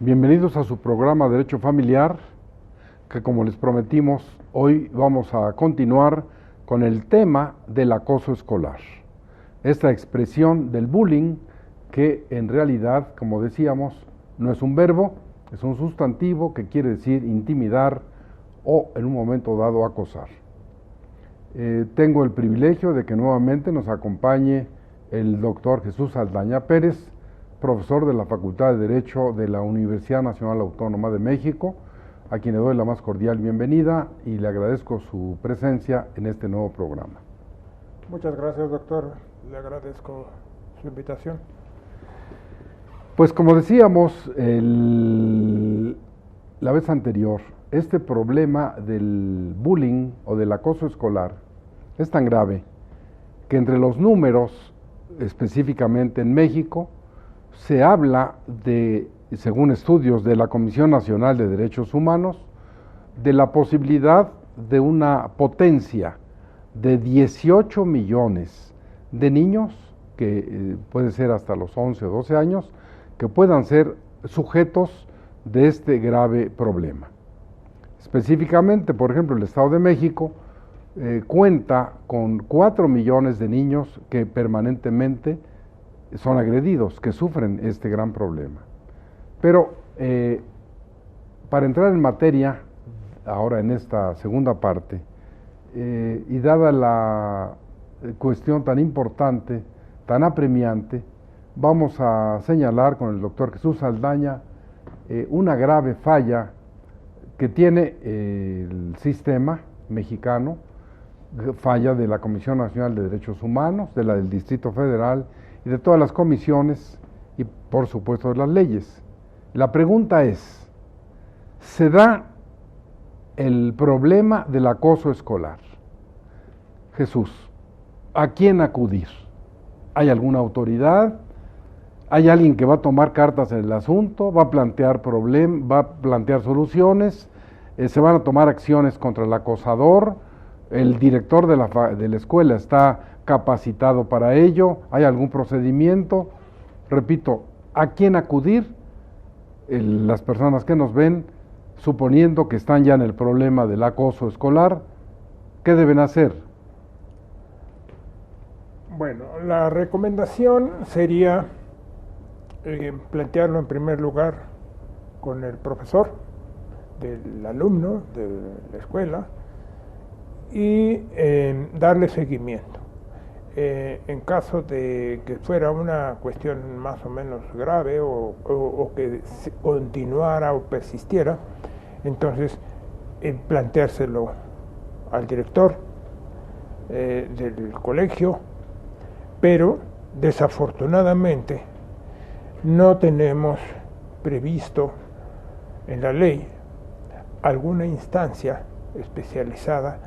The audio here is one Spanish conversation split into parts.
Bienvenidos a su programa Derecho Familiar, que como les prometimos, hoy vamos a continuar con el tema del acoso escolar. Esta expresión del bullying, que en realidad, como decíamos, no es un verbo, es un sustantivo que quiere decir intimidar o en un momento dado acosar. Tengo el privilegio de que nuevamente nos acompañe el doctor Jesús Saldaña Pérez, profesor de la Facultad de Derecho de la Universidad Nacional Autónoma de México, a quien le doy la más cordial bienvenida y le agradezco su presencia en este nuevo programa. Muchas gracias, doctor. Le agradezco su invitación. Pues como decíamos la vez anterior, este problema del bullying o del acoso escolar es tan grave que entre los números, específicamente en México, se habla de, según estudios de la Comisión Nacional de Derechos Humanos, de la posibilidad de una potencia de 18 millones de niños, que puede ser hasta los 11 o 12 años, que puedan ser sujetos de este grave problema. Específicamente, por ejemplo, el Estado de México cuenta con 4 millones de niños que permanentemente son agredidos, que sufren este gran problema. Pero para entrar en materia, ahora en esta segunda parte, y dada la cuestión tan importante, tan apremiante, vamos a señalar con el doctor Jesús Saldaña una grave falla que tiene el sistema mexicano, falla de la Comisión Nacional de Derechos Humanos, de la del Distrito Federal y de todas las comisiones y por supuesto de las leyes. La pregunta es, ¿se da el problema del acoso escolar? Jesús, ¿a quién acudir? ¿Hay alguna autoridad? ¿Hay alguien que va a tomar cartas en el asunto? ¿Va a plantear problemas? ¿Va a plantear soluciones? ¿Se van a tomar acciones contra el acosador? ¿El director de la escuela está capacitado para ello? ¿Hay algún procedimiento? Repito, ¿a quién acudir? Las personas que nos ven, suponiendo que están ya en el problema del acoso escolar, ¿qué deben hacer? Bueno, la recomendación sería plantearlo en primer lugar con el profesor del alumno de la escuela y darle seguimiento. En caso de que fuera una cuestión más o menos grave o que continuara o persistiera, entonces planteárselo al director del colegio, pero desafortunadamente no tenemos previsto en la ley alguna instancia especializada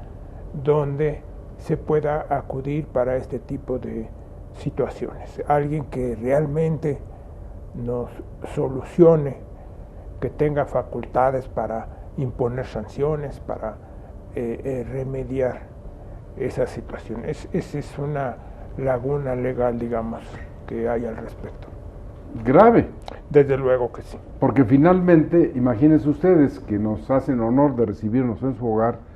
donde se pueda acudir para este tipo de situaciones. Alguien que realmente nos solucione, que tenga facultades para imponer sanciones, para remediar esa situación. Esa es una laguna legal, digamos, que hay al respecto. Grave. Desde luego que sí. Porque finalmente, imagínense ustedes que nos hacen honor de recibirnos en su hogar,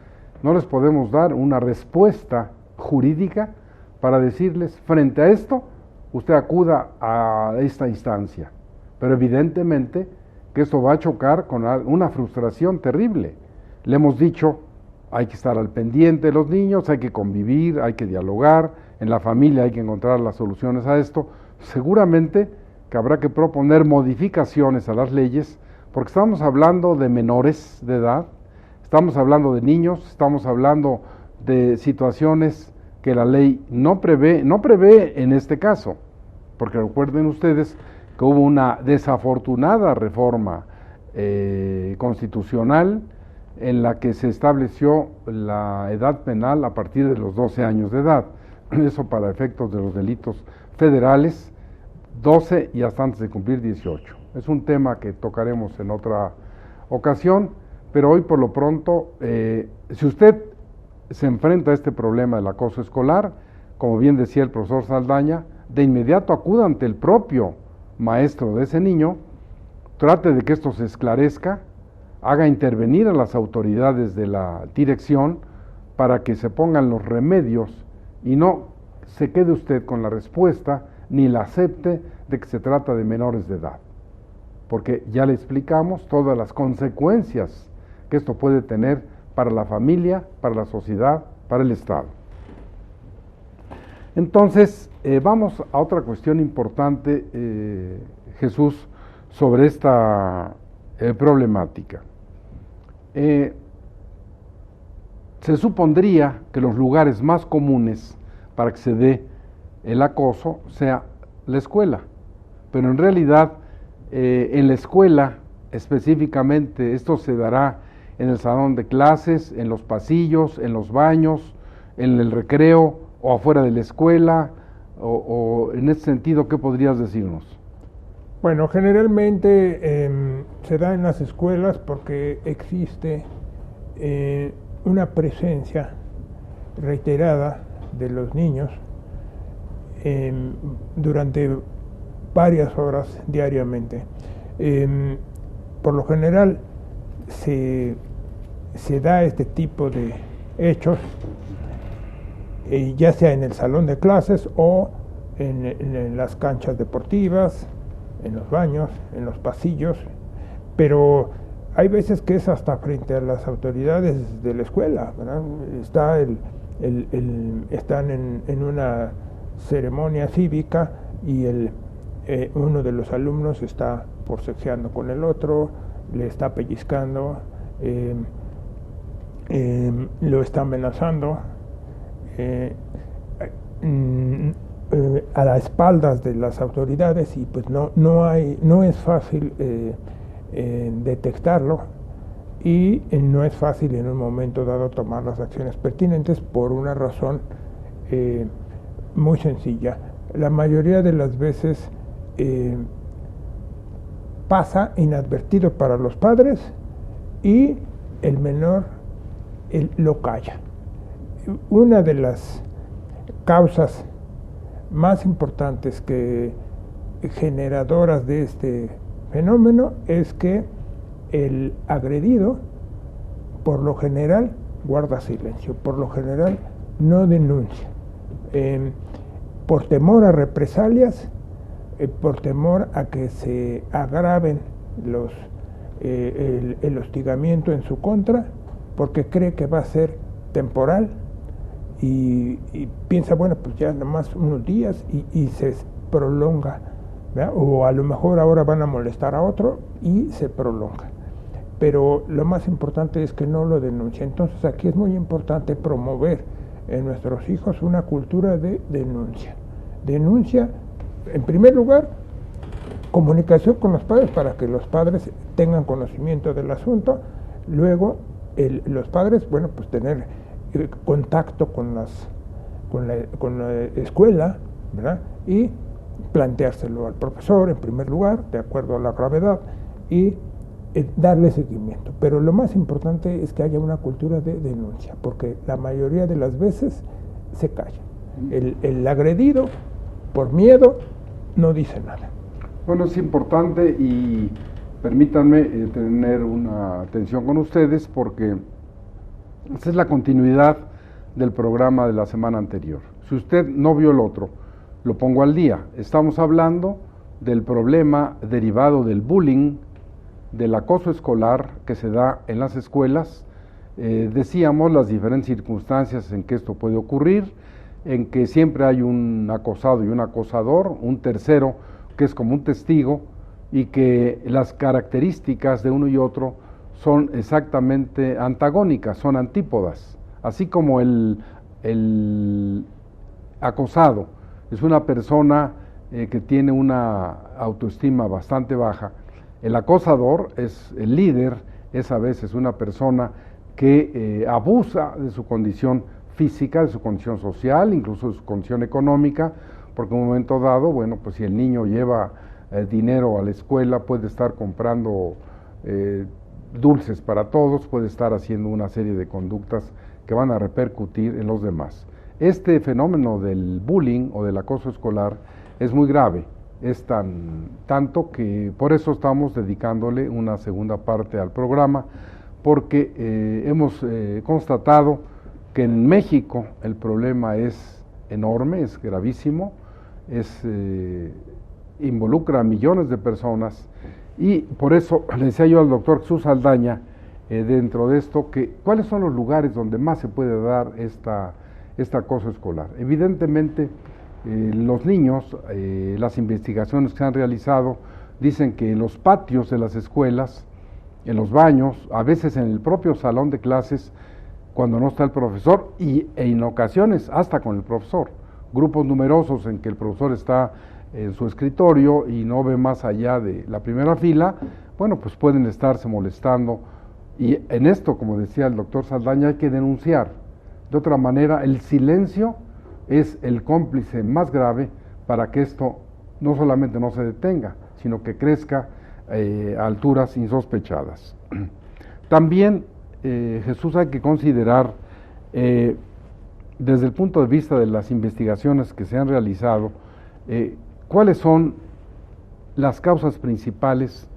no les podemos dar una respuesta jurídica para decirles, frente a esto, usted acuda a esta instancia. Pero evidentemente que esto va a chocar con una frustración terrible. Le hemos dicho, hay que estar al pendiente de los niños, hay que convivir, hay que dialogar, en la familia hay que encontrar las soluciones a esto. Seguramente que habrá que proponer modificaciones a las leyes, porque estamos hablando de menores de edad, estamos hablando de niños, estamos hablando de situaciones que la ley no prevé en este caso, porque recuerden ustedes que hubo una desafortunada reforma constitucional en la que se estableció la edad penal a partir de los 12 años de edad, eso para efectos de los delitos federales, 12 y hasta antes de cumplir 18. Es un tema que tocaremos en otra ocasión, pero hoy por lo pronto, si usted se enfrenta a este problema del acoso escolar, como bien decía el profesor Saldaña, de inmediato acuda ante el propio maestro de ese niño, trate de que esto se esclarezca, haga intervenir a las autoridades de la dirección para que se pongan los remedios y no se quede usted con la respuesta ni la acepte de que se trata de menores de edad, porque ya le explicamos todas las consecuencias que esto puede tener para la familia, para la sociedad, para el Estado. Entonces, vamos a otra cuestión importante, Jesús, sobre esta problemática. Se supondría que los lugares más comunes para que se dé el acoso sea la escuela, pero en realidad en la escuela específicamente esto se dará en el salón de clases, en los pasillos, en los baños, en el recreo o afuera de la escuela, o en ese sentido, ¿qué podrías decirnos? Bueno, generalmente se da en las escuelas porque existe una presencia reiterada de los niños durante varias horas diariamente. Por lo general se da este tipo de hechos ya sea en el salón de clases o en las canchas deportivas, en los baños, en los pasillos, pero hay veces que es hasta frente a las autoridades de la escuela, ¿verdad? Están en una ceremonia cívica y uno de los alumnos está forcejeando con el otro, le está pellizcando, lo está amenazando, a las espaldas de las autoridades, y pues no es fácil detectarlo, y no es fácil en un momento dado tomar las acciones pertinentes por una razón muy sencilla. La mayoría de las veces pasa inadvertido para los padres y el menor lo calla. Una de las causas más importantes generadoras de este fenómeno es que el agredido por lo general guarda silencio, por lo general no denuncia, por temor a represalias, por temor a que se agraven el hostigamiento en su contra, porque cree que va a ser temporal y piensa, bueno, pues ya nada más unos días y se prolonga, ¿verdad? O a lo mejor ahora van a molestar a otro y se prolonga. Pero lo más importante es que no lo denuncia. Entonces aquí es muy importante promover en nuestros hijos una cultura de denuncia. Denuncia, en primer lugar, comunicación con los padres para que los padres tengan conocimiento del asunto. Luego, los padres, bueno, pues tener contacto con la escuela, ¿verdad? Y planteárselo al profesor en primer lugar, de acuerdo a la gravedad, y darle seguimiento. Pero lo más importante es que haya una cultura de denuncia, porque la mayoría de las veces se calla. El agredido, por miedo, no dice nada. Bueno, es importante, y permítanme tener una atención con ustedes, porque esta es la continuidad del programa de la semana anterior. Si usted no vio el otro, lo pongo al día. Estamos hablando del problema derivado del bullying, del acoso escolar que se da en las escuelas. Decíamos las diferentes circunstancias en que esto puede ocurrir, en que siempre hay un acosado y un acosador, un tercero que es como un testigo, y que las características de uno y otro son exactamente antagónicas, son antípodas. Así como el acosado es una persona que tiene una autoestima bastante baja, el acosador es el líder, es a veces una persona que abusa de su condición física, de su condición social, incluso de su condición económica, porque en un momento dado, bueno, pues si el niño lleva dinero a la escuela, puede estar comprando dulces para todos, puede estar haciendo una serie de conductas que van a repercutir en los demás. Este fenómeno del bullying o del acoso escolar es muy grave, es tanto que por eso estamos dedicándole una segunda parte al programa, porque hemos constatado que en México el problema es enorme, es gravísimo, involucra a millones de personas, y por eso le decía yo al doctor Jesús Saldaña, dentro de esto, que cuáles son los lugares donde más se puede dar este acoso escolar. Evidentemente, los niños, las investigaciones que se han realizado, dicen que en los patios de las escuelas, en los baños, a veces en el propio salón de clases, cuando no está el profesor, e en ocasiones hasta con el profesor. Grupos numerosos en que el profesor está en su escritorio y no ve más allá de la primera fila, bueno, pues pueden estarse molestando. Y en esto, como decía el doctor Saldaña, hay que denunciar. De otra manera, el silencio es el cómplice más grave para que esto no solamente no se detenga, sino que crezca a alturas insospechadas. También, Jesús, hay que considerar, desde el punto de vista de las investigaciones que se han realizado, cuáles son las causas principales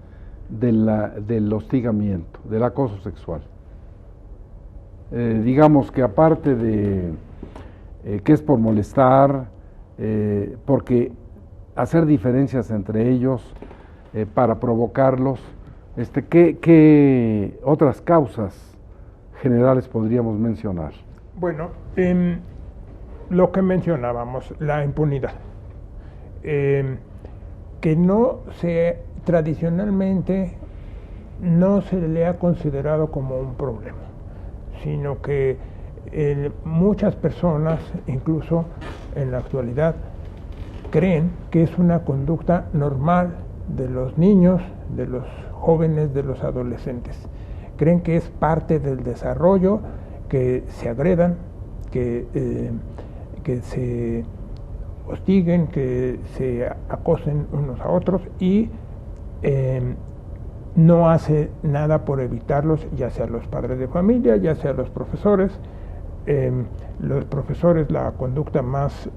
del hostigamiento, del acoso sexual. Digamos que aparte de que es por molestar, porque hacer diferencias entre ellos para provocarlos, ¿qué otras causas generales podríamos mencionar? Bueno, lo que mencionábamos, la impunidad, que tradicionalmente no se le ha considerado como un problema, sino que muchas personas, incluso en la actualidad, creen que es una conducta normal de los niños, de los jóvenes, de los adolescentes. Creen que es parte del desarrollo, que se agredan, que se hostiguen, que se acosen unos a otros, y no hace nada por evitarlos, ya sea los padres de familia, ya sea los profesores. Los profesores, la conducta más,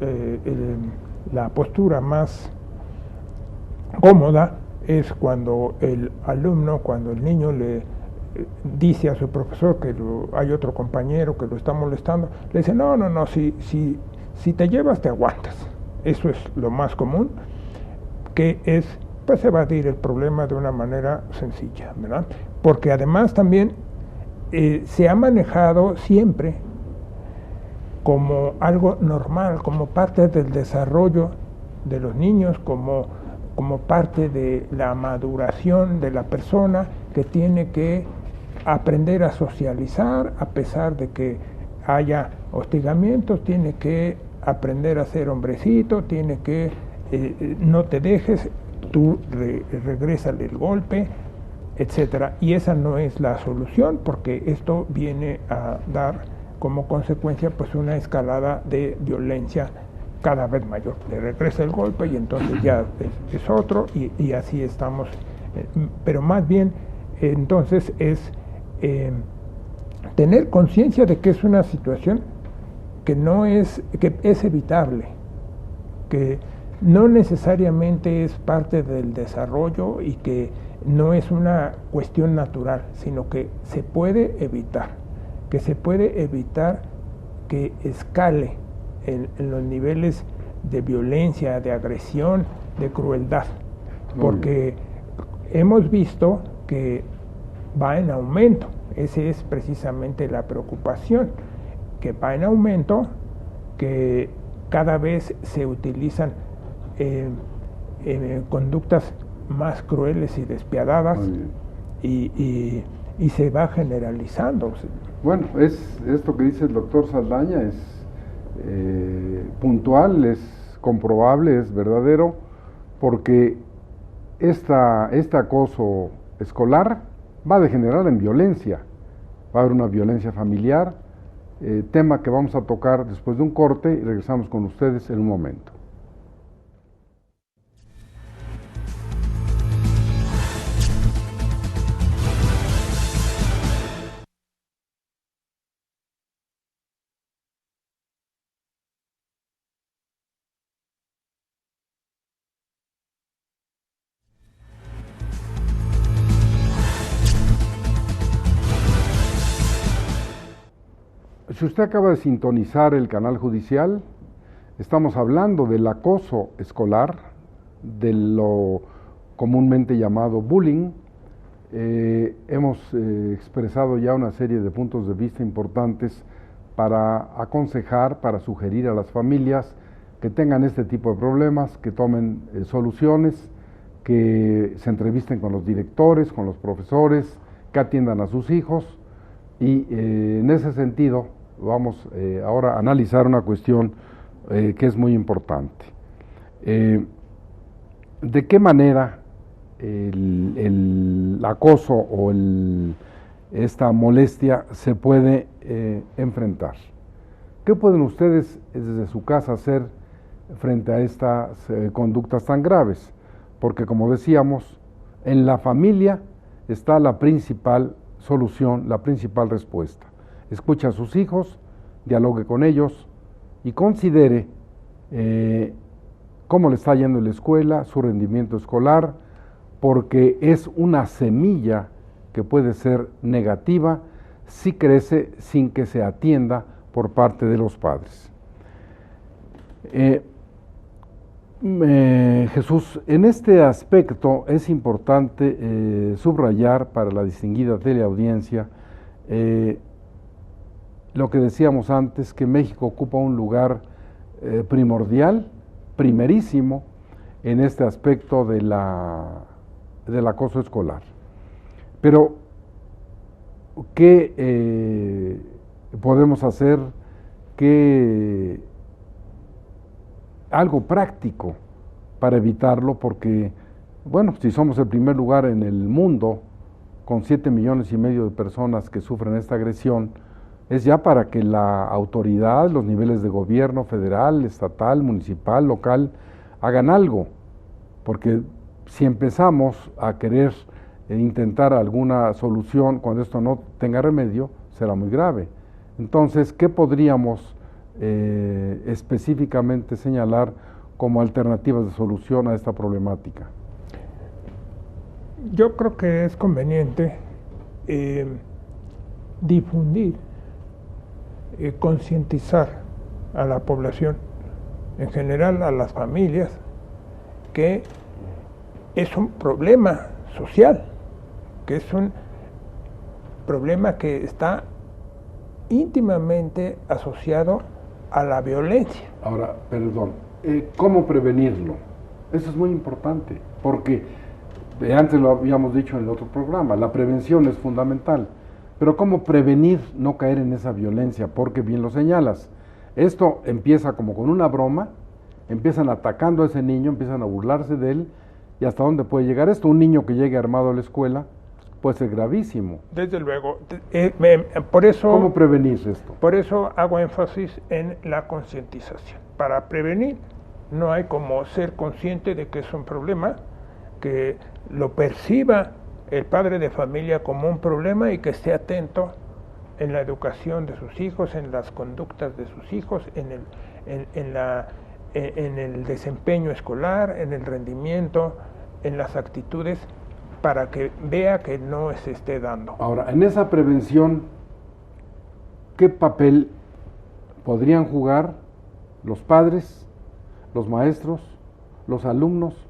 la postura más cómoda es cuando el alumno, cuando el niño le dice a su profesor que hay otro compañero que lo está molestando, le dice, no, si te llevas te aguantas. Eso es lo más común, que es pues evadir el problema de una manera sencilla, ¿verdad? Porque además también se ha manejado siempre como algo normal, como parte del desarrollo de los niños, como parte de la maduración de la persona, que tiene que aprender a socializar a pesar de que haya hostigamientos, tiene que aprender a ser hombrecito, tiene que no te dejes, tú regrésale el golpe, etcétera. Y esa no es la solución, porque esto viene a dar como consecuencia pues una escalada de violencia cada vez mayor. Le regresa el golpe y entonces ya es otro, y así estamos. Pero más bien entonces es tener conciencia de que es una situación que es evitable, que no necesariamente es parte del desarrollo y que no es una cuestión natural, sino que se puede evitar, que escale en los niveles de violencia, de agresión, de crueldad, porque hemos visto que va en aumento. Esa es precisamente la preocupación, que va en aumento, que cada vez se utilizan conductas más crueles y despiadadas, y se va generalizando. Bueno, esto que dice el doctor Saldaña es puntual, es comprobable, es verdadero, porque este acoso escolar va a degenerar en violencia, va a haber una violencia familiar, tema que vamos a tocar después de un corte, y regresamos con ustedes en un momento. Si usted acaba de sintonizar el canal judicial, estamos hablando del acoso escolar, de lo comúnmente llamado bullying. Hemos expresado ya una serie de puntos de vista importantes para aconsejar, para sugerir a las familias que tengan este tipo de problemas, que tomen soluciones, que se entrevisten con los directores, con los profesores, que atiendan a sus hijos. Y en ese sentido vamos ahora a analizar una cuestión que es muy importante. ¿De qué manera el acoso o esta molestia se puede enfrentar? ¿Qué pueden ustedes desde su casa hacer frente a estas conductas tan graves? Porque como decíamos, en la familia está la principal solución, la principal respuesta. Escuche a sus hijos, dialogue con ellos y considere cómo le está yendo en la escuela, su rendimiento escolar, porque es una semilla que puede ser negativa si crece sin que se atienda por parte de los padres. Jesús, en este aspecto es importante subrayar para la distinguida teleaudiencia lo que decíamos antes, que México ocupa un lugar primordial, primerísimo, en este aspecto del acoso escolar. Pero, ¿qué podemos hacer? ¿Qué algo práctico para evitarlo? Porque, bueno, si somos el primer lugar en el mundo, con 7,5 millones de personas que sufren esta agresión, es ya para que la autoridad, los niveles de gobierno federal, estatal, municipal, local, hagan algo, porque si empezamos a querer intentar alguna solución cuando esto no tenga remedio, será muy grave. Entonces, ¿qué podríamos específicamente señalar como alternativas de solución a esta problemática? Yo creo que es conveniente difundir, concientizar a la población, en general a las familias, que es un problema social, que es un problema que está íntimamente asociado a la violencia. Ahora, perdón, ¿cómo prevenirlo? Eso es muy importante, porque antes lo habíamos dicho en el otro programa, la prevención es fundamental, pero ¿cómo prevenir no caer en esa violencia? Porque bien lo señalas, esto empieza como con una broma, empiezan atacando a ese niño, empiezan a burlarse de él, y hasta dónde puede llegar esto. Un niño que llegue armado a la escuela puede ser gravísimo. Desde luego. Por eso, ¿cómo prevenir esto? Por eso hago énfasis en la concientización. Para prevenir no hay como ser consciente de que es un problema, que lo perciba el padre de familia como un problema y que esté atento en la educación de sus hijos, en las conductas de sus hijos, en el desempeño escolar, en el rendimiento, en las actitudes, para que vea que no se esté dando. Ahora, en esa prevención, ¿qué papel podrían jugar los padres, los maestros, los alumnos,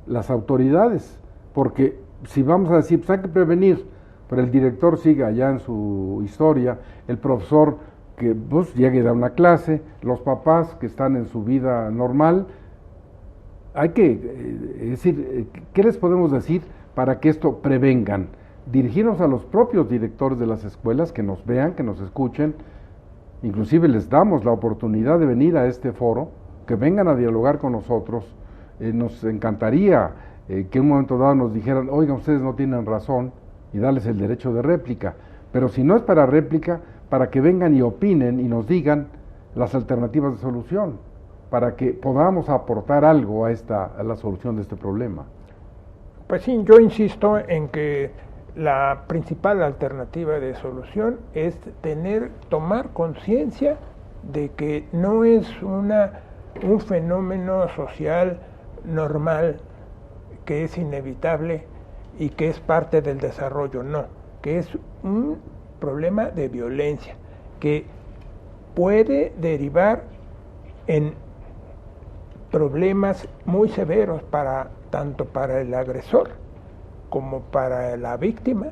las autoridades? Porque si vamos a decir, pues hay que prevenir, pero el director sigue allá en su historia, el profesor que pues, llegue a dar una clase, los papás que están en su vida normal, hay que decir, ¿qué les podemos decir para que esto prevengan? Dirigirnos a los propios directores de las escuelas, que nos vean, que nos escuchen, inclusive les damos la oportunidad de venir a este foro, que vengan a dialogar con nosotros. Nos encantaría que en un momento dado nos dijeran, oigan, ustedes no tienen razón, y darles el derecho de réplica, pero si no es para réplica, para que vengan y opinen y nos digan las alternativas de solución, para que podamos aportar algo a la solución de este problema. Pues sí, yo insisto en que la principal alternativa de solución es tomar conciencia de que no es un fenómeno social normal, que es inevitable y que es parte del desarrollo, no, que es un problema de violencia, que puede derivar en problemas muy severos tanto para el agresor como para la víctima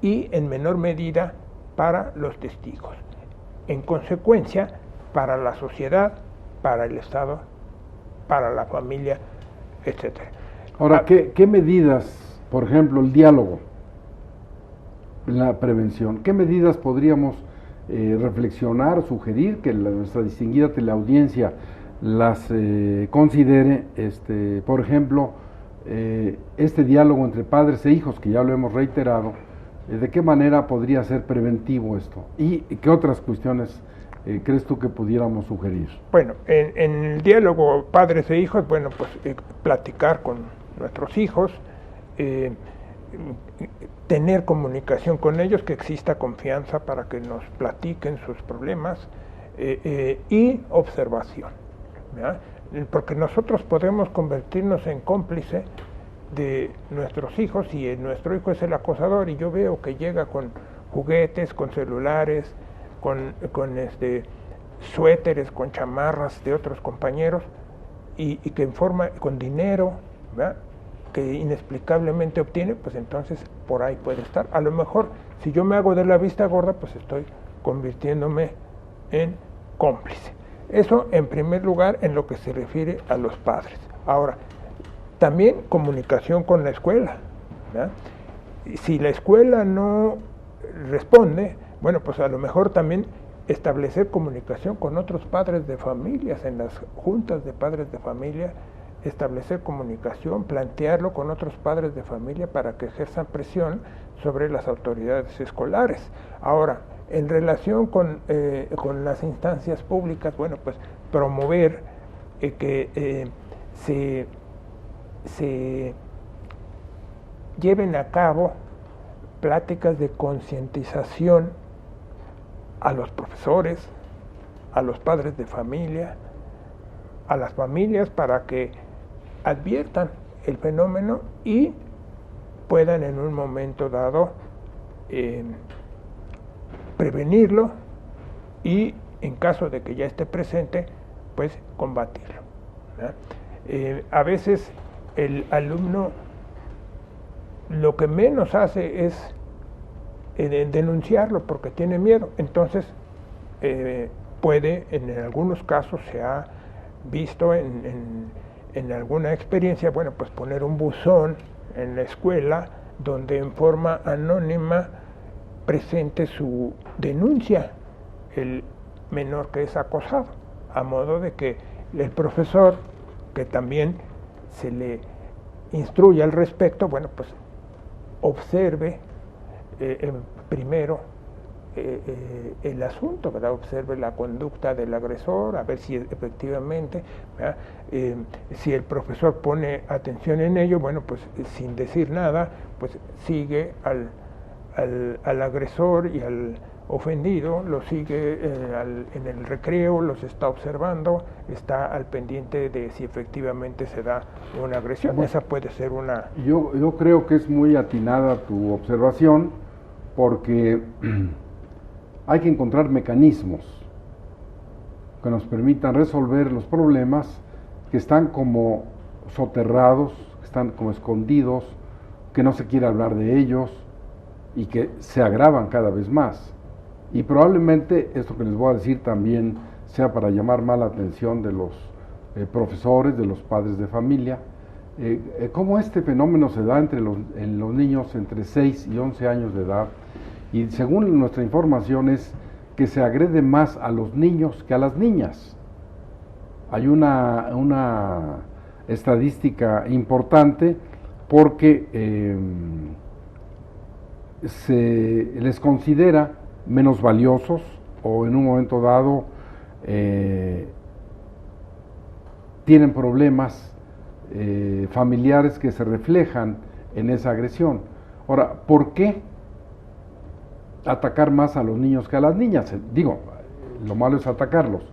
y en menor medida para los testigos. En consecuencia, para la sociedad, para el Estado, para la familia, etc. Ahora, ¿qué medidas, por ejemplo, el diálogo, la prevención, qué medidas podríamos reflexionar, sugerir que nuestra distinguida teleaudiencia las considere, por ejemplo, este diálogo entre padres e hijos, que ya lo hemos reiterado, ¿de qué manera podría ser preventivo esto? ¿Y qué otras cuestiones crees tú que pudiéramos sugerir? Bueno, en el diálogo padres e hijos, bueno, pues platicar con nuestros hijos, tener comunicación con ellos, que exista confianza para que nos platiquen sus problemas y observación, ¿verdad? Porque nosotros podemos convertirnos en cómplice de nuestros hijos y nuestro hijo es el acosador y yo veo que llega con juguetes, con celulares, con suéteres, con chamarras de otros compañeros y que con dinero, ¿verdad?, que inexplicablemente obtiene, pues entonces por ahí puede estar. A lo mejor si yo me hago de la vista gorda, pues estoy convirtiéndome en cómplice. Eso en primer lugar en lo que se refiere a los padres. Ahora, también comunicación con la escuela, ¿verdad? Si la escuela no responde, bueno, pues a lo mejor también establecer comunicación con otros padres de familias, en las juntas de padres de familia, establecer comunicación, plantearlo con otros padres de familia para que ejerzan presión sobre las autoridades escolares. Ahora, en relación con las instancias públicas, bueno, pues promover que se lleven a cabo pláticas de concientización a los profesores, a los padres de familia, a las familias para que adviertan el fenómeno y puedan en un momento dado prevenirlo y en caso de que ya esté presente, pues combatirlo, ¿verdad? A veces el alumno lo que menos hace es denunciarlo porque tiene miedo, entonces puede, en algunos casos se ha visto en alguna experiencia, bueno, pues poner un buzón en la escuela donde en forma anónima presente su denuncia el menor que es acosado, a modo de que el profesor, que también se le instruye al respecto, bueno, pues observe primero el asunto, ¿verdad? Observe la conducta del agresor, a ver si efectivamente, si el profesor pone atención en ello, bueno, pues sin decir nada, pues sigue al agresor y al ofendido, lo sigue en el recreo, los está observando, está al pendiente de si efectivamente se da una agresión. Bueno, esa puede ser una... Yo creo que es muy atinada tu observación, porque hay que encontrar mecanismos que nos permitan resolver los problemas que están como soterrados, que están como escondidos, que no se quiere hablar de ellos y que se agravan cada vez más. Y probablemente esto que les voy a decir también sea para llamar más la atención de los profesores, de los padres de familia, cómo este fenómeno se da en los niños entre 6 y 11 años de edad, y según nuestra información es que se agrede más a los niños que a las niñas. Hay una estadística importante porque se les considera menos valiosos o en un momento dado tienen problemas familiares que se reflejan en esa agresión. Ahora, ¿por qué atacar más a los niños que a las niñas? Digo, lo malo es atacarlos,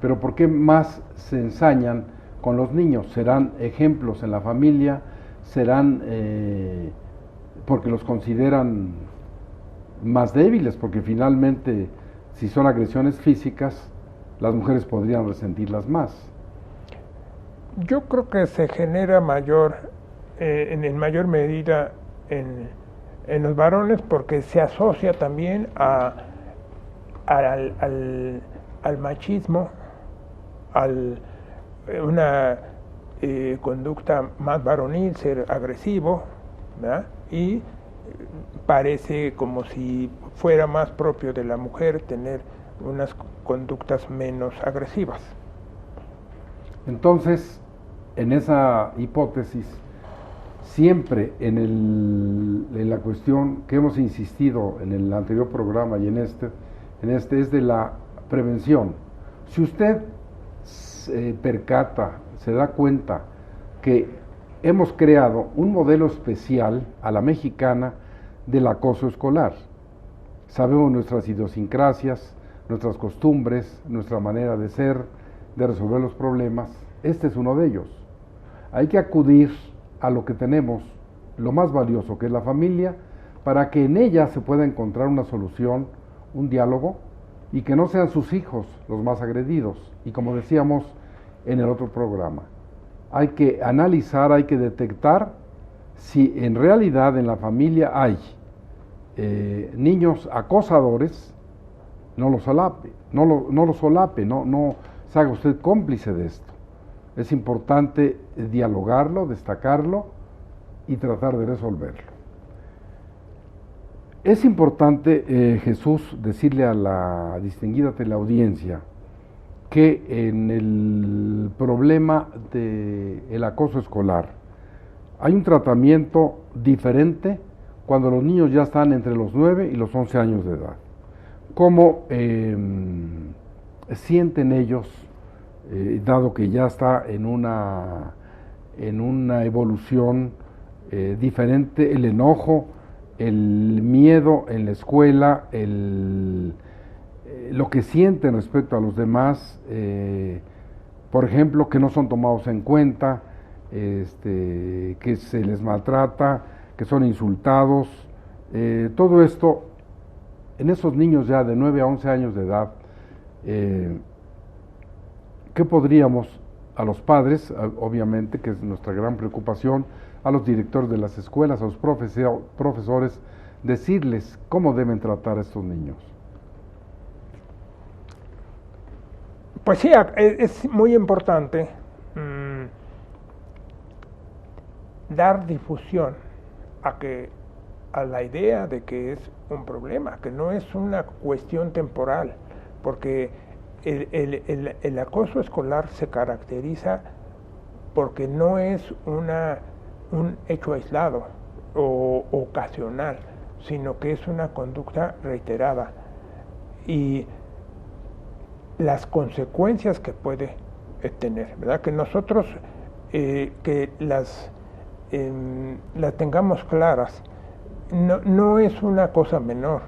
pero ¿por qué más se ensañan con los niños? ¿Serán ejemplos en la familia? ¿Serán porque los consideran más débiles? Porque finalmente si son agresiones físicas, las mujeres podrían resentirlas más. Yo creo que se genera en mayor medida en los varones, porque se asocia también al machismo, a una conducta más varonil, ser agresivo, ¿verdad? Y parece como si fuera más propio de la mujer tener unas conductas menos agresivas. Entonces, en esa hipótesis, siempre en la cuestión que hemos insistido en el anterior programa y en este es de la prevención. Si usted se percata, se da cuenta que hemos creado un modelo especial a la mexicana del acoso escolar. Sabemos nuestras idiosincrasias, nuestras costumbres, nuestra manera de ser, de resolver los problemas. Este es uno de ellos. Hay que acudir a lo que tenemos, lo más valioso, que es la familia, para que en ella se pueda encontrar una solución, un diálogo, y que no sean sus hijos los más agredidos. Y como decíamos en el otro programa, hay que analizar, hay que detectar si en realidad en la familia hay niños acosadores. No lo solape, no se haga usted cómplice de esto. Es importante dialogarlo, destacarlo y tratar de resolverlo. Es importante, Jesús, decirle a la distinguida teleaudiencia que en el problema del acoso escolar hay un tratamiento diferente cuando los niños ya están entre los 9 y los 11 años de edad. ¿Cómo sienten ellos, dado que ya está en una evolución diferente, el enojo, el miedo en la escuela, lo que sienten respecto a los demás, por ejemplo, que no son tomados en cuenta, que se les maltrata, que son insultados, todo esto en esos niños ya de 9 a 11 años de edad. ¿Qué podríamos a los padres, obviamente, que es nuestra gran preocupación, a los directores de las escuelas, a los profesores, decirles cómo deben tratar a estos niños? Pues sí, es muy importante dar difusión a la idea de que es un problema, que no es una cuestión temporal, porque el acoso escolar se caracteriza porque no es un hecho aislado o ocasional, sino que es una conducta reiterada, y las consecuencias que puede tener, ¿verdad? Que nosotros que las tengamos claras, no es una cosa menor,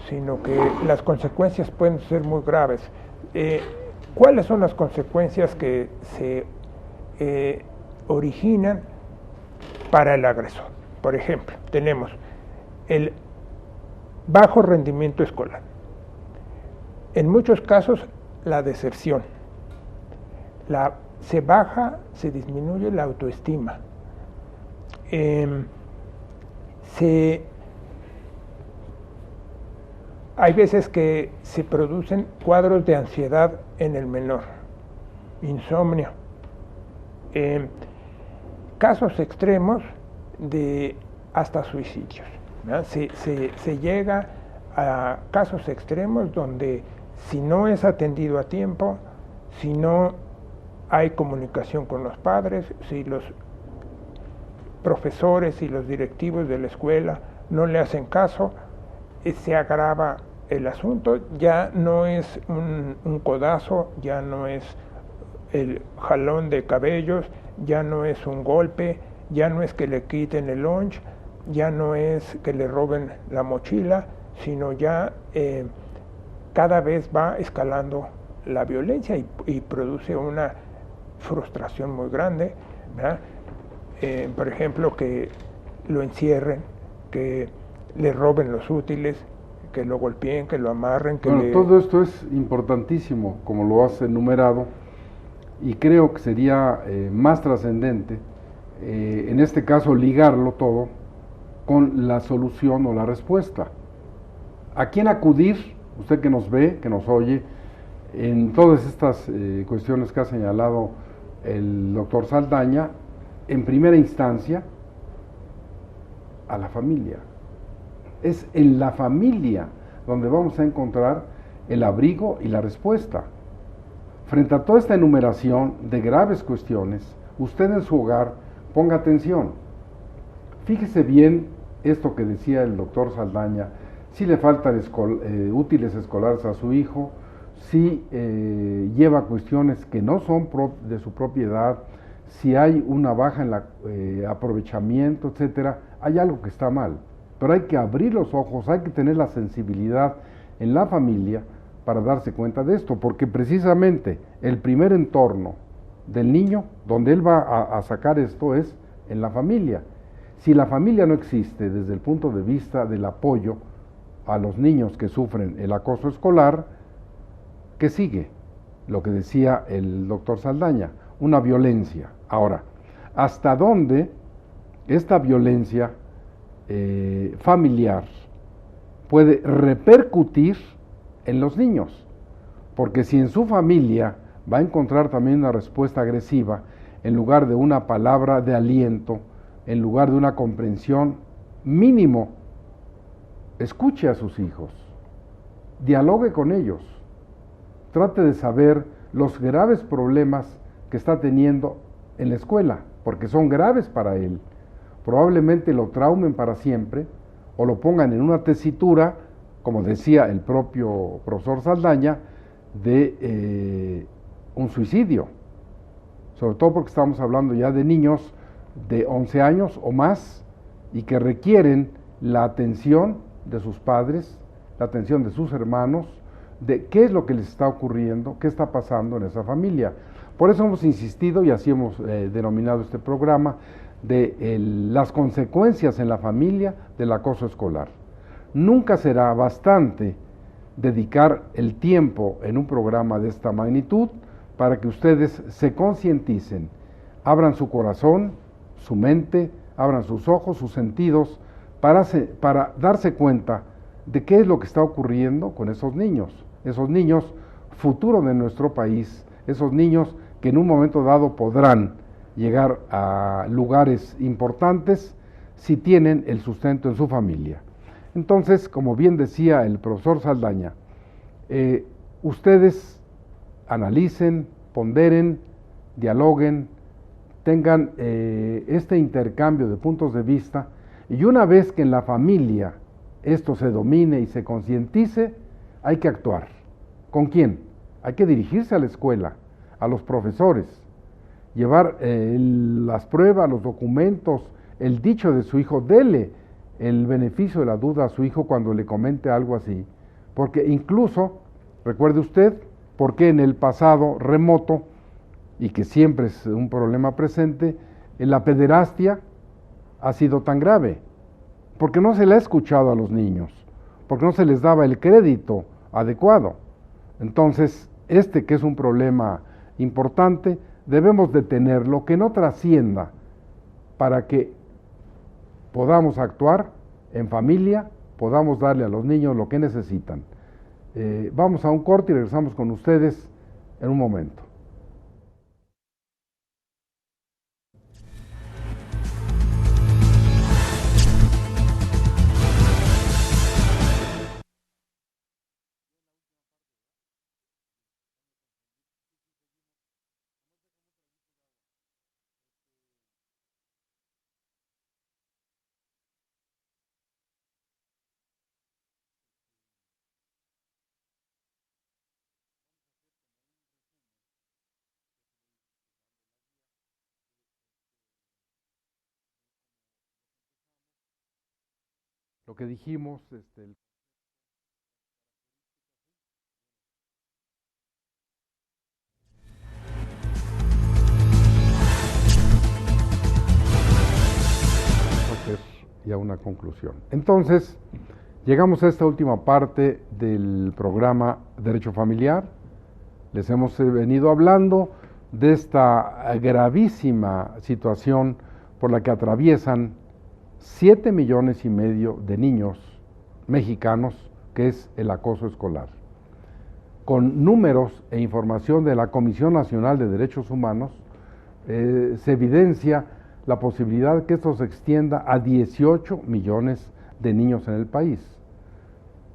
sino que las consecuencias pueden ser muy graves. ¿Cuáles son las consecuencias que se originan para el agresor? Por ejemplo, tenemos el bajo rendimiento escolar. En muchos casos, la deserción. Se disminuye la autoestima. Hay veces que se producen cuadros de ansiedad en el menor, insomnio, casos extremos de hasta suicidios, ¿no? Se llega a casos extremos donde, si no es atendido a tiempo, si no hay comunicación con los padres, si los profesores y los directivos de la escuela no le hacen caso, se agrava el asunto. Ya no es un codazo, ya no es el jalón de cabellos, ya no es un golpe, ya no es que le quiten el lunch, ya no es que le roben la mochila, sino ya cada vez va escalando la violencia y produce una frustración muy grande, ¿verdad? Por ejemplo, que lo encierren, que le roben los útiles, que lo golpeen, que lo amarren, que bueno, todo esto es importantísimo, como lo has enumerado, y creo que sería más trascendente, en este caso, ligarlo todo con la solución o la respuesta. ¿A quién acudir? Usted que nos ve, que nos oye, en todas estas cuestiones que ha señalado el doctor Saldaña, en primera instancia, a la familia. Es en la familia donde vamos a encontrar el abrigo y la respuesta. Frente a toda esta enumeración de graves cuestiones, usted en su hogar ponga atención. Fíjese bien esto que decía el doctor Saldaña, si le faltan útiles escolares a su hijo, si lleva cuestiones que no son de su propiedad, si hay una baja en el aprovechamiento, etcétera, hay algo que está mal. Pero hay que abrir los ojos, hay que tener la sensibilidad en la familia para darse cuenta de esto, porque precisamente el primer entorno del niño, donde él va a sacar esto, es en la familia. Si la familia no existe desde el punto de vista del apoyo a los niños que sufren el acoso escolar, ¿qué sigue? Lo que decía el doctor Saldaña, una violencia. Ahora, ¿hasta dónde esta violencia familiar puede repercutir en los niños? Porque si en su familia va a encontrar también una respuesta agresiva, en lugar de una palabra de aliento, en lugar de una comprensión, mínimo, escuche a sus hijos, dialogue con ellos, trate de saber los graves problemas que está teniendo en la escuela, porque son graves para él. Probablemente lo traumen para siempre o lo pongan en una tesitura, como decía el propio profesor Saldaña, de un suicidio. Sobre todo porque estamos hablando ya de niños de 11 años o más y que requieren la atención de sus padres, la atención de sus hermanos, de qué es lo que les está ocurriendo, qué está pasando en esa familia. Por eso hemos insistido, y así hemos denominado este programa, de las consecuencias en la familia del acoso escolar. Nunca será bastante dedicar el tiempo en un programa de esta magnitud para que ustedes se concienticen, abran su corazón, su mente, abran sus ojos, sus sentidos, para darse cuenta de qué es lo que está ocurriendo con esos niños futuro de nuestro país, esos niños que en un momento dado podrán llegar a lugares importantes si tienen el sustento en su familia. Entonces, como bien decía el profesor Saldaña, ustedes analicen, ponderen, dialoguen, tengan este intercambio de puntos de vista, y una vez que en la familia esto se domine y se concientice, hay que actuar. ¿Con quién? Hay que dirigirse a la escuela, a los profesores, llevar las pruebas, los documentos, el dicho de su hijo, dele el beneficio de la duda a su hijo cuando le comente algo así, porque incluso, recuerde usted, porque en el pasado remoto, y que siempre es un problema presente, la pederastia ha sido tan grave, porque no se le ha escuchado a los niños, porque no se les daba el crédito adecuado. Entonces, que es un problema importante, debemos detenerlo, que no trascienda, para que podamos actuar en familia, podamos darle a los niños lo que necesitan. Vamos a un corte y regresamos con ustedes en un momento. Lo que dijimos, hacer ya una conclusión. Entonces, Llegamos a esta última parte del programa Derecho Familiar. Les hemos venido hablando de esta gravísima situación por la que atraviesan 7,5 millones de niños mexicanos, que es el acoso escolar. Con números e información de la Comisión Nacional de Derechos Humanos, se evidencia la posibilidad de que esto se extienda a 18 millones de niños en el país.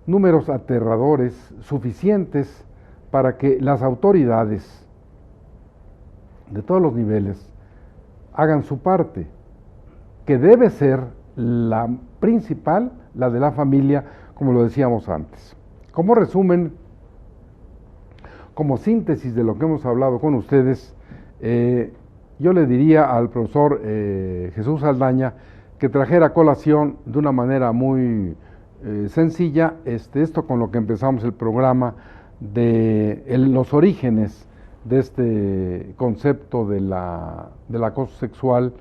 Números aterradores, suficientes para que las autoridades de todos los niveles hagan su parte, que debe ser la principal, la de la familia, como lo decíamos antes. Como resumen, como síntesis de lo que hemos hablado con ustedes, yo le diría al profesor Jesús Saldaña que trajera a colación de una manera muy sencilla esto con lo que empezamos el programa de los orígenes de este concepto del acoso sexual,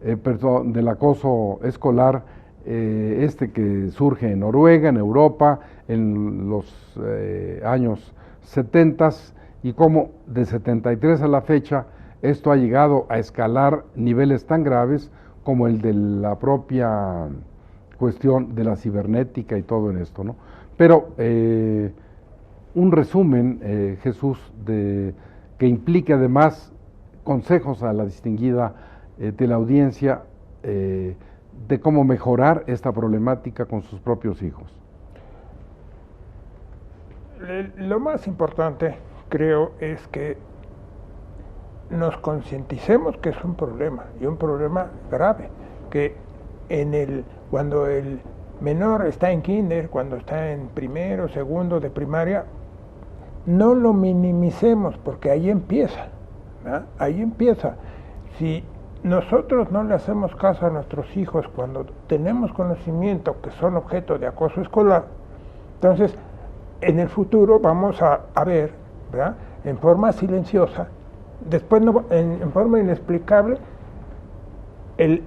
del acoso escolar, que surge en Noruega, en Europa, en los años 70, y cómo de 73 a la fecha esto ha llegado a escalar niveles tan graves como el de la propia cuestión de la cibernética y todo en esto, ¿no? Pero un resumen, Jesús, que implique además consejos a la distinguida teleaudiencia de cómo mejorar esta problemática con sus propios hijos. Lo más importante, creo, es que nos concienticemos que es un problema, y un problema grave, que cuando el menor está en kinder, cuando está en primero, segundo de primaria, no lo minimicemos, porque ahí empieza, ¿verdad? Ahí empieza. Si nosotros no le hacemos caso a nuestros hijos cuando tenemos conocimiento que son objeto de acoso escolar, entonces en el futuro vamos a ver, ¿verdad?, en forma silenciosa, después en forma inexplicable, el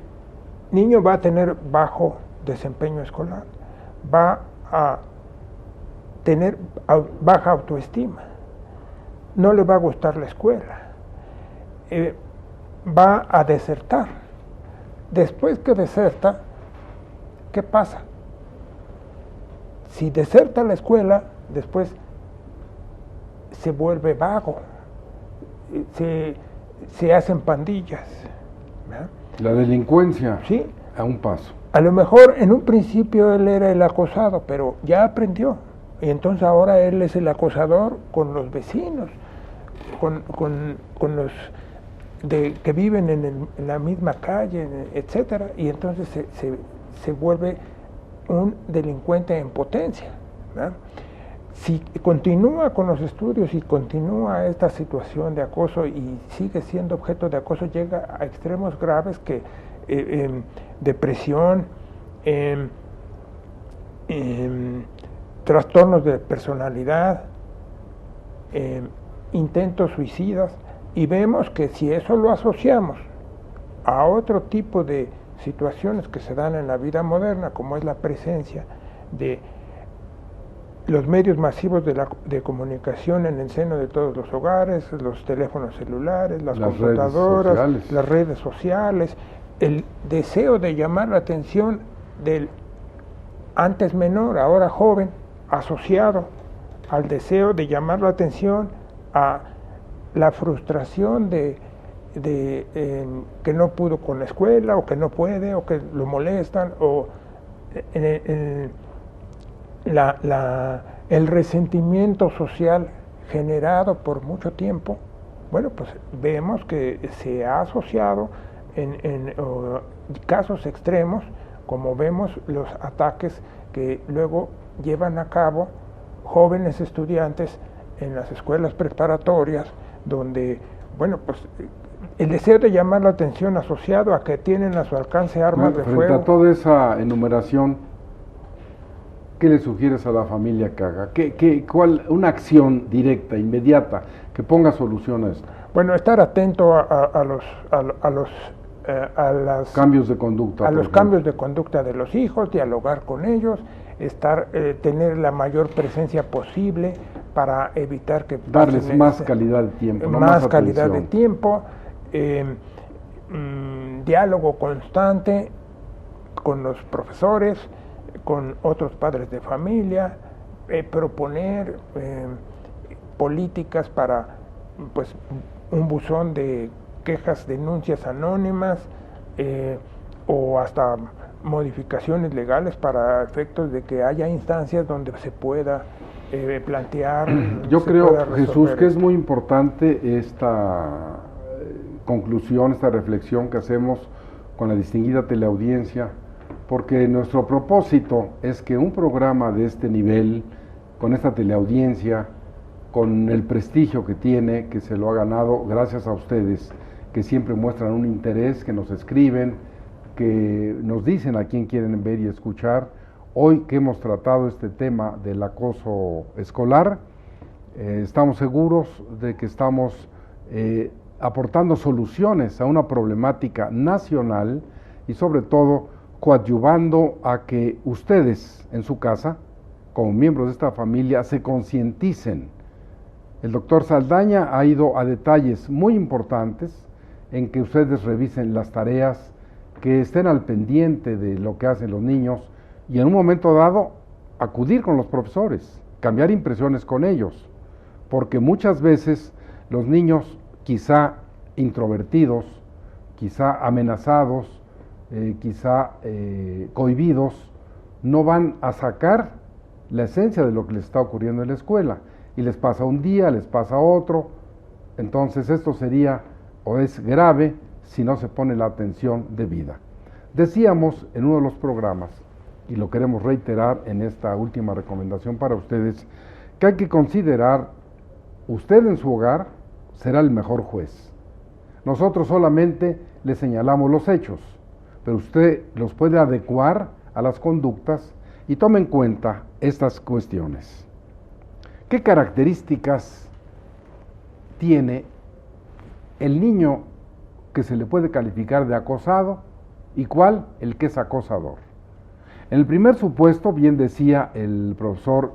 niño va a tener bajo desempeño escolar, va a tener baja autoestima, no le va a gustar la escuela, va a desertar. Después que deserta, ¿qué pasa? Si deserta la escuela, después se vuelve vago, se hacen pandillas, ¿verdad? La delincuencia, sí, a un paso. A lo mejor en un principio él era el acosado, pero ya aprendió, y entonces ahora él es el acosador con los vecinos, con los que viven en la misma calle, etcétera, y entonces se vuelve un delincuente en potencia, ¿verdad? Si continúa con los estudios y continúa esta situación de acoso y sigue siendo objeto de acoso, llega a extremos graves que depresión, trastornos de personalidad, intentos suicidas, y vemos que si eso lo asociamos a otro tipo de situaciones que se dan en la vida moderna, como es la presencia de los medios masivos de comunicación en el seno de todos los hogares, los teléfonos celulares, las computadoras, las redes sociales, el deseo de llamar la atención del antes menor, ahora joven, asociado al deseo de llamar la atención a la frustración de que no pudo con la escuela, o que no puede, o que lo molestan, o el resentimiento social generado por mucho tiempo. Bueno, pues vemos que se ha asociado en casos extremos, como vemos los ataques que luego llevan a cabo jóvenes estudiantes en las escuelas preparatorias, donde, bueno, pues el deseo de llamar la atención asociado a que tienen a su alcance armas de fuego. Frente a toda esa enumeración, ¿qué le sugieres a la familia que haga? ¿Cuál una acción directa, inmediata, que ponga solución a esto? Bueno, estar atento a los cambios de conducta. A los cambios de conducta de los hijos, dialogar con ellos, tener la mayor presencia posible para evitar que darles más calidad de tiempo, más calidad de tiempo, diálogo constante con los profesores, con otros padres de familia, proponer políticas para pues un buzón de quejas, denuncias anónimas, o hasta modificaciones legales para efectos de que haya instancias donde se pueda plantear. Yo creo, Jesús, que es muy importante esta conclusión, esta reflexión que hacemos con la distinguida teleaudiencia, porque nuestro propósito es que un programa de este nivel, con esta teleaudiencia, con el prestigio que tiene, que se lo ha ganado gracias a ustedes, que siempre muestran un interés, que nos escriben, que nos dicen a quién quieren ver y escuchar. Hoy que hemos tratado este tema del acoso escolar, estamos seguros de que estamos aportando soluciones a una problemática nacional y sobre todo coadyuvando a que ustedes en su casa, como miembros de esta familia, se concienticen. El doctor Saldaña ha ido a detalles muy importantes en que ustedes revisen las tareas, que estén al pendiente de lo que hacen los niños y en un momento dado acudir con los profesores, cambiar impresiones con ellos, porque muchas veces los niños quizá introvertidos, quizá amenazados, quizá cohibidos, no van a sacar la esencia de lo que les está ocurriendo en la escuela, y les pasa un día, les pasa otro. Entonces esto sería o es grave si no se pone la atención debida. Decíamos en uno de los programas, y lo queremos reiterar en esta última recomendación para ustedes, que hay que considerar, usted en su hogar será el mejor juez. Nosotros solamente le señalamos los hechos, pero usted los puede adecuar a las conductas y tome en cuenta estas cuestiones. ¿Qué características tiene el niño que se le puede calificar de acosado y cuál el que es acosador? En el primer supuesto, bien decía el profesor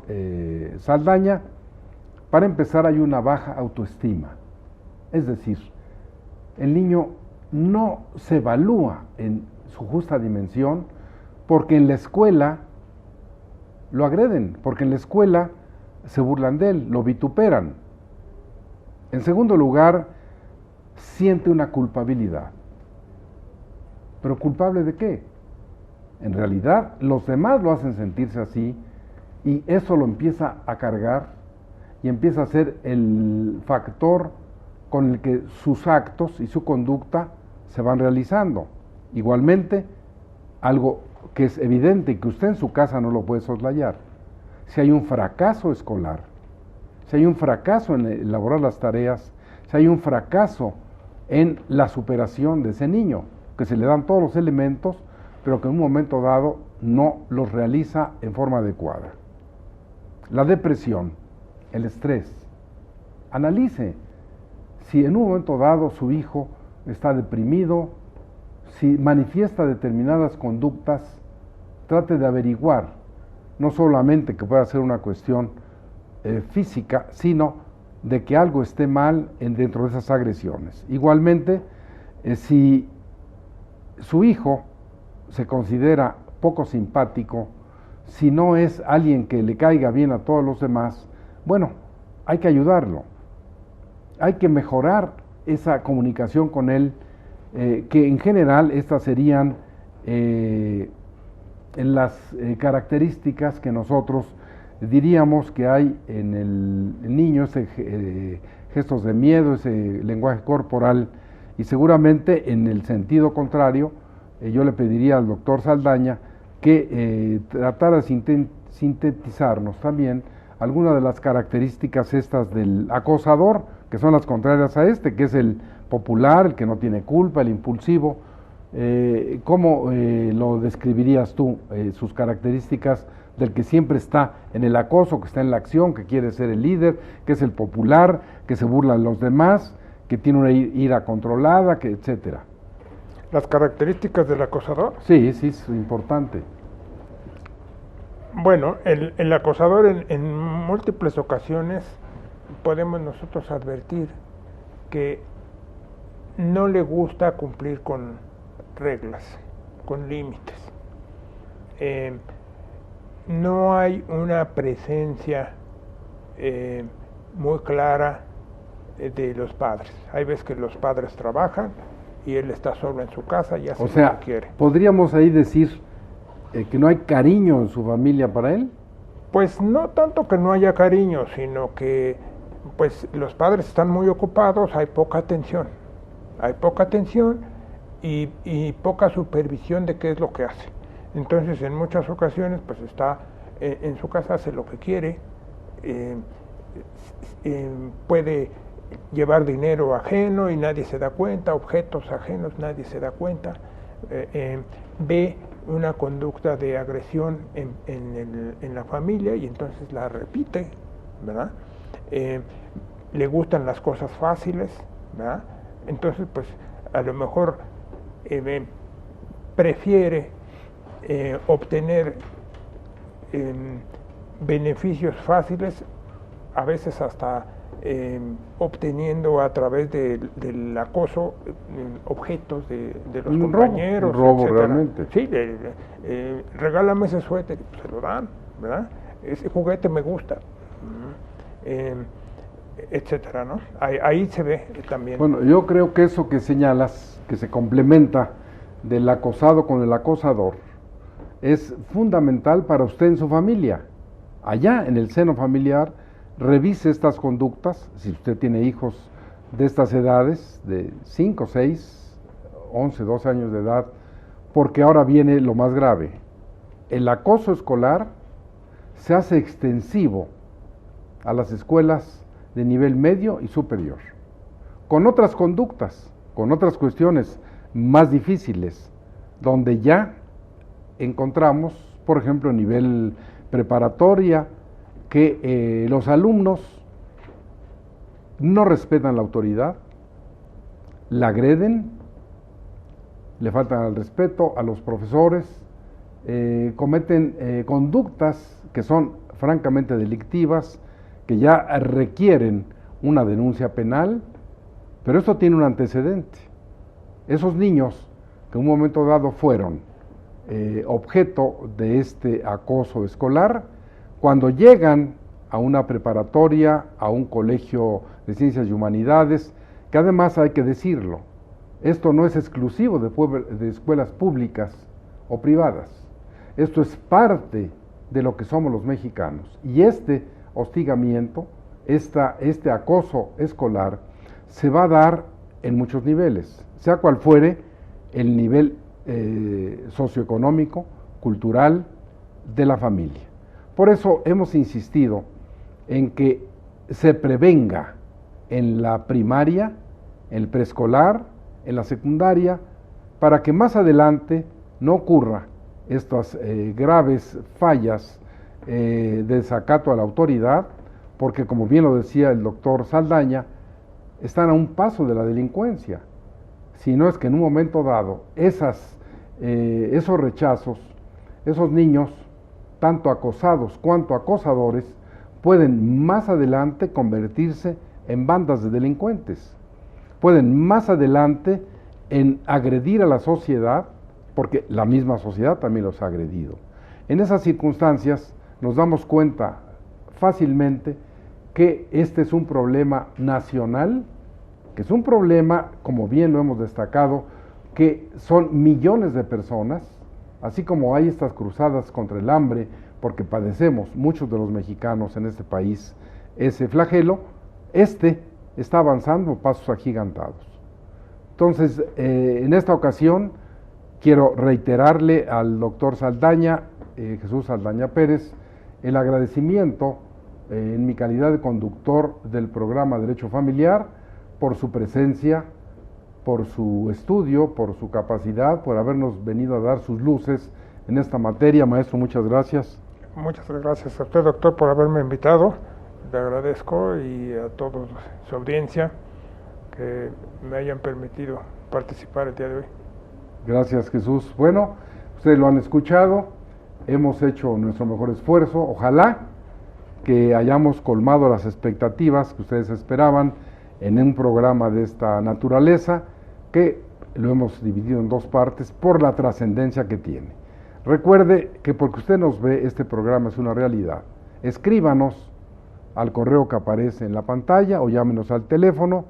Saldaña, para empezar hay una baja autoestima. Es decir, el niño no se evalúa en su justa dimensión porque en la escuela lo agreden, porque en la escuela se burlan de él, lo vituperan. En segundo lugar, siente una culpabilidad. ¿Pero culpable de qué? En realidad, los demás lo hacen sentirse así y eso lo empieza a cargar y empieza a ser el factor con el que sus actos y su conducta se van realizando. Igualmente, algo que es evidente y que usted en su casa no lo puede soslayar: si hay un fracaso escolar, si hay un fracaso en elaborar las tareas, si hay un fracaso en la superación de ese niño, que se le dan todos los elementos, pero que en un momento dado no los realiza en forma adecuada. La depresión, el estrés. Analice si en un momento dado su hijo está deprimido, si manifiesta determinadas conductas, trate de averiguar, no solamente que pueda ser una cuestión física, sino de que algo esté mal dentro de esas agresiones. Igualmente, si su hijo se considera poco simpático, si no es alguien que le caiga bien a todos los demás, bueno, hay que ayudarlo, hay que mejorar esa comunicación con él, que en general estas serían en las características que nosotros diríamos que hay en el niño, ese gestos de miedo, ese lenguaje corporal, y seguramente en el sentido contrario, yo le pediría al doctor Saldaña que tratara de sintetizarnos también algunas de las características estas del acosador, que son las contrarias a este, que es el popular, el que no tiene culpa, el impulsivo. ¿Cómo lo describirías tú, sus características del que siempre está en el acoso, que está en la acción, que quiere ser el líder, que es el popular, que se burla de los demás, que tiene una ira controlada, que etcétera? ¿Las características del acosador? Sí, sí, es importante. Bueno, el acosador en múltiples ocasiones podemos nosotros advertir que no le gusta cumplir con reglas, con límites. No hay una presencia muy clara de los padres. Hay veces que los padres trabajan y él está solo en su casa y hace O sea, lo que quiere. ¿podríamos ahí decir que no hay cariño en su familia para él? Pues no tanto que no haya cariño, sino que pues los padres están muy ocupados, hay poca atención y poca supervisión de qué es lo que hace. Entonces en muchas ocasiones pues está en su casa, hace lo que quiere, puede llevar dinero ajeno y nadie se da cuenta, objetos ajenos, nadie se da cuenta, ve una conducta de agresión en la familia y entonces la repite, ¿verdad? Le gustan las cosas fáciles, ¿verdad? Entonces, pues, a lo mejor prefiere obtener beneficios fáciles, a veces hasta obteniendo a través del acoso objetos de los compañeros, un robo etcétera. realmente. Sí, regálame ese suéter, se lo dan, ¿verdad? Ese juguete me gusta, etcétera, ¿no? Ahí se ve también. Bueno, yo creo que eso que señalas, que se complementa del acosado con el acosador, es fundamental para usted en su familia. Allá en el seno familiar, revise estas conductas, si usted tiene hijos de estas edades, de 5, 6, 11, 12 años de edad, porque ahora viene lo más grave. El acoso escolar se hace extensivo a las escuelas de nivel medio y superior, con otras conductas, con otras cuestiones más difíciles, donde ya encontramos, por ejemplo, a nivel preparatoria, que los alumnos no respetan la autoridad, la agreden, le faltan al respeto a los profesores, cometen conductas que son francamente delictivas, que ya requieren una denuncia penal, pero esto tiene un antecedente. Esos niños que en un momento dado fueron objeto de este acoso escolar, cuando llegan a una preparatoria, a un colegio de ciencias y humanidades, que además hay que decirlo, esto no es exclusivo de escuelas públicas o privadas, esto es parte de lo que somos los mexicanos. Y este hostigamiento, este acoso escolar, se va a dar en muchos niveles, sea cual fuere el nivel socioeconómico, cultural de la familia. Por eso hemos insistido en que se prevenga en la primaria, en el preescolar, en la secundaria, para que más adelante no ocurra estas graves fallas de desacato a la autoridad, porque como bien lo decía el doctor Saldaña, están a un paso de la delincuencia. Si no es que en un momento dado esos rechazos, esos niños, tanto acosados cuanto acosadores, pueden más adelante convertirse en bandas de delincuentes, pueden más adelante en agredir a la sociedad, porque la misma sociedad también los ha agredido. En esas circunstancias nos damos cuenta fácilmente que este es un problema nacional, que es un problema, como bien lo hemos destacado, que son millones de personas, así como hay estas cruzadas contra el hambre, porque padecemos muchos de los mexicanos en este país ese flagelo, está avanzando a pasos agigantados. Entonces, en esta ocasión, quiero reiterarle al doctor Saldaña, Jesús Saldaña Pérez, el agradecimiento en mi calidad de conductor del programa Derecho Familiar, por su presencia, por su estudio, por su capacidad, por habernos venido a dar sus luces en esta materia. Maestro, muchas gracias. Muchas gracias a usted, doctor, por haberme invitado. Le agradezco y a toda su audiencia que me hayan permitido participar el día de hoy. Gracias, Jesús. Bueno, ustedes lo han escuchado. hemos hecho nuestro mejor esfuerzo. Ojalá que hayamos colmado las expectativas que ustedes esperaban en un programa de esta naturaleza, que lo hemos dividido en dos partes por la trascendencia que tiene. Recuerde que porque usted nos ve, este programa es una realidad. Escríbanos al correo que aparece en la pantalla o llámenos al teléfono,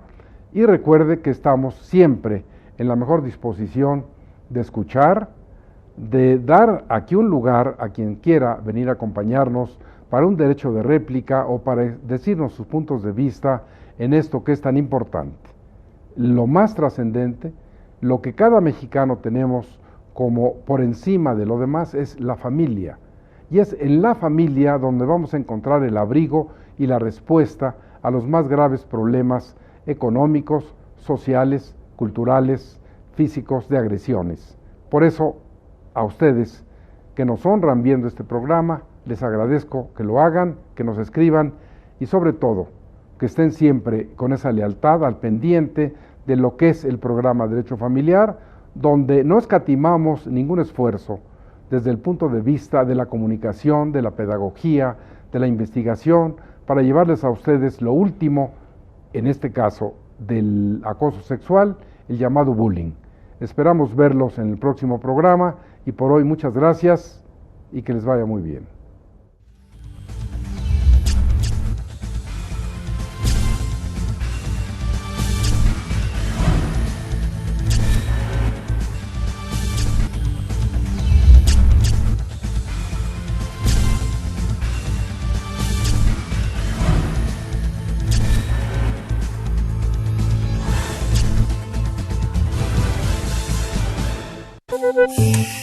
y recuerde que estamos siempre en la mejor disposición de escuchar, de dar aquí un lugar a quien quiera venir a acompañarnos para un derecho de réplica o para decirnos sus puntos de vista en esto que es tan importante. Lo más trascendente, lo que cada mexicano tenemos como por encima de lo demás, es la familia. Y es en la familia donde vamos a encontrar el abrigo y la respuesta a los más graves problemas económicos, sociales, culturales, físicos, de agresiones. Por eso, a ustedes que nos honran viendo este programa, les agradezco que lo hagan, que nos escriban y sobre todo que estén siempre con esa lealtad al pendiente de lo que es el programa Derecho Familiar, donde no escatimamos ningún esfuerzo desde el punto de vista de la comunicación, de la pedagogía, de la investigación, para llevarles a ustedes lo último, en este caso del acoso sexual, el llamado bullying. Esperamos verlos en el próximo programa y por hoy muchas gracias y que les vaya muy bien. Thank you.